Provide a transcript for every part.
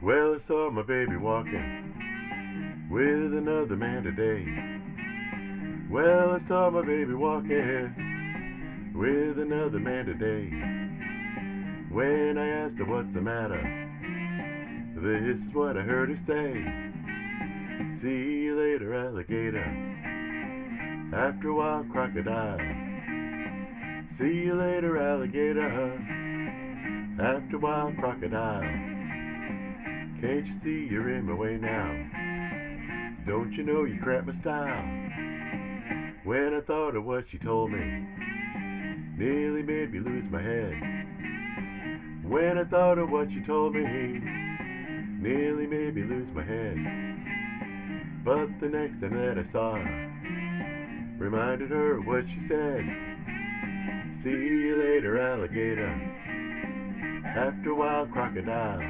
Well, I saw my baby walking with another man today. Well, I saw my baby walking with another man today. When I asked her what's the matter, this is what I heard her say. See you later, alligator. After a while, crocodile. See you later, alligator. After a while, crocodile. Can't you see you're in my way now? Don't you know you cramped my style? When I thought of what she told me, nearly made me lose my head. When I thought of what she told me, nearly made me lose my head. But the next time that I saw her, reminded her of what she said. See you later, alligator. After a while, crocodile.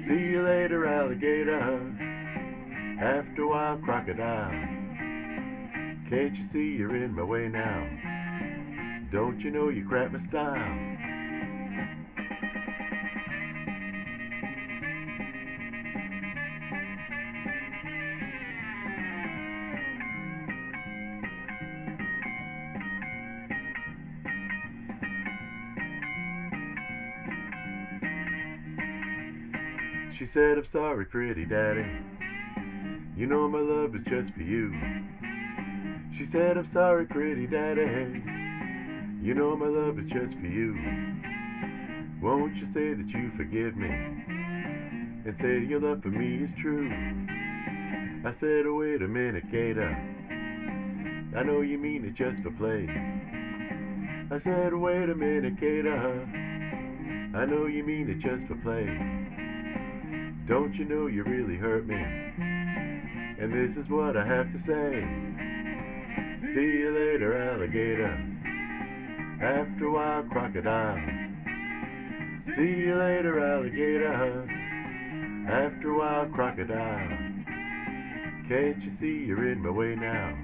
See you later, alligator. After a while, crocodile. Can't you see you're in my way now? Don't you know you cramped my style? She said, I'm sorry, pretty daddy. You know my love is just for you. She said, I'm sorry, pretty daddy. You know my love is just for you. Won't you say that you forgive me? And say your love for me is true. I said, oh, wait a minute, Gator. I know you mean it just for play. I said, wait a minute, Gator. I know you mean it just for play. Don't you know you really hurt me? And this is what I have to say. See you later, alligator. After a while, crocodile. See you later, alligator. After a while, crocodile. Can't you see you're in my way now?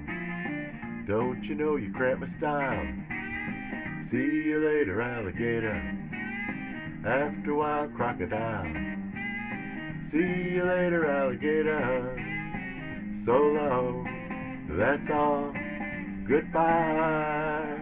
Don't you know you cramped my style? See you later, alligator. After a while, crocodile. See you later, alligator. So long, that's all. Goodbye.